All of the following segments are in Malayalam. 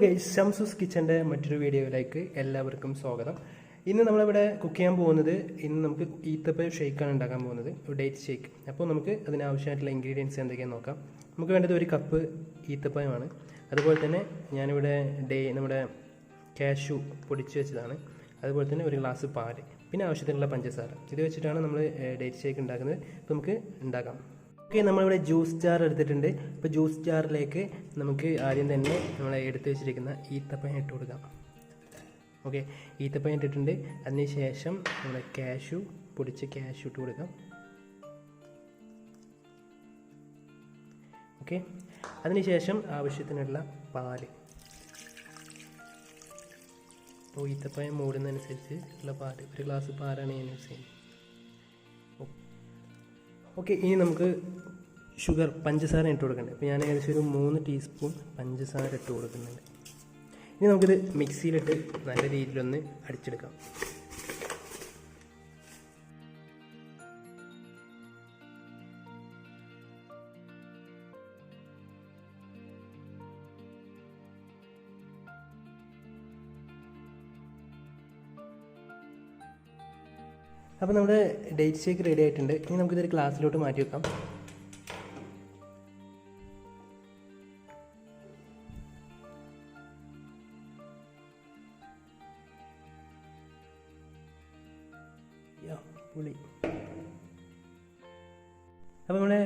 ഗൈസ്, ഷംസൂസ് കിച്ചൻ്റെ മറ്റൊരു വീഡിയോയിലേക്ക് എല്ലാവർക്കും സ്വാഗതം. ഇന്ന് നമ്മളിവിടെ കുക്ക് ചെയ്യാൻ പോകുന്നത്, ഇന്ന് നമുക്ക് ഈത്തപ്പഴം ഷേക്കാണ് ഉണ്ടാക്കാൻ പോകുന്നത്, ഡേറ്റ് ഷേക്ക്. അപ്പോൾ നമുക്ക് അതിനാവശ്യമായിട്ടുള്ള ഇൻഗ്രീഡിയൻസ് എന്തൊക്കെയാണെന്ന് നോക്കാം. നമുക്ക് വേണ്ടത് 1 കപ്പ് ഈത്തപ്പഴമാണ്. അതുപോലെ തന്നെ ഞാനിവിടെ നമ്മുടെ കാഷ്യൂ പൊടിച്ച് വെച്ചതാണ്. അതുപോലെ തന്നെ 1 ഗ്ലാസ് പാല്, പിന്നെ ആവശ്യത്തിനുള്ള പഞ്ചസാര. ഇത് വെച്ചിട്ടാണ് നമ്മൾ ഡേറ്റ് ഷേക്ക് ഉണ്ടാക്കുന്നത്. അപ്പോൾ നമുക്ക് ഉണ്ടാക്കാം. ഓക്കെ, നമ്മളിവിടെ ജ്യൂസ് ജാർ എടുത്തിട്ടുണ്ട്. ഇപ്പോൾ ജ്യൂസ് ജാറിലേക്ക് നമുക്ക് ആദ്യം തന്നെ നമ്മൾ എടുത്ത് വെച്ചിരിക്കുന്ന ഈത്തപ്പഴം ഇട്ട് കൊടുക്കാം. ഓക്കെ, ഈത്തപ്പഴം ഇട്ടിട്ടുണ്ട്. അതിന് ശേഷം നമ്മൾ കാഷ്യൂ പൊടിച്ച് കാഷ്യൂ ഇട്ട് കൊടുക്കാം. ഓക്കെ, അതിന് ശേഷം ആവശ്യത്തിനുള്ള പാല്. അപ്പോൾ ഈത്തപ്പഴം മൂടുന്നതനുസരിച്ച് ഉള്ള പാല്, 1 ഗ്ലാസ് പാലാണ് ഞാൻ യൂസ് ചെയ്യുന്നത്. ഓക്കെ, ഇനി നമുക്ക് പഞ്ചസാര ഇട്ട് കൊടുക്കേണ്ടത്. അപ്പോൾ ഞാൻ ഏകദേശം ഒരു 3 ടീസ്പൂൺ പഞ്ചസാര ഇട്ട് കൊടുക്കുന്നുണ്ട്. ഇനി നമുക്കിത് മിക്സിയിലിട്ട് നല്ല രീതിയിലൊന്ന് അടിച്ചെടുക്കാം. അപ്പോൾ നമ്മുടെ ഡേറ്റ് ഷേക്ക് റെഡി ആയിട്ടുണ്ട്. ഇനി നമുക്കിതൊരു ഗ്ലാസ്സിലോട്ട് മാറ്റി വെക്കാം. അപ്പോൾ നമ്മുടെ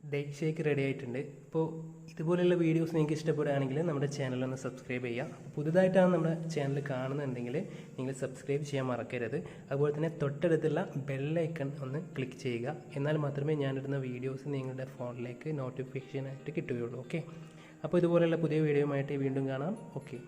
ഡേറ്റ് ഷേക്ക് റെഡി ആയിട്ടുണ്ട്. അപ്പോൾ ഇതുപോലെയുള്ള വീഡിയോസ് നിങ്ങൾക്ക് ഇഷ്ടപ്പെടുകയാണെങ്കിൽ നമ്മുടെ ചാനലൊന്ന് സബ്സ്ക്രൈബ് ചെയ്യുക. പുതുതായിട്ടാണ് നമ്മുടെ ചാനൽ കാണുന്നുണ്ടെങ്കിൽ നിങ്ങൾ സബ്സ്ക്രൈബ് ചെയ്യാൻ മറക്കരുത്. അതുപോലെ തന്നെ തൊട്ടടുത്തുള്ള ബെല്ലൈക്കൺ ഒന്ന് ക്ലിക്ക് ചെയ്യുക. എന്നാൽ മാത്രമേ ഞാനിടുന്ന വീഡിയോസ് നിങ്ങളുടെ ഫോണിലേക്ക് നോട്ടിഫിക്കേഷനായിട്ട് കിട്ടുകയുള്ളൂ. ഓക്കെ, അപ്പോൾ ഇതുപോലെയുള്ള പുതിയ വീഡിയോയുമായിട്ട് വീണ്ടും കാണാം. ഓക്കെ.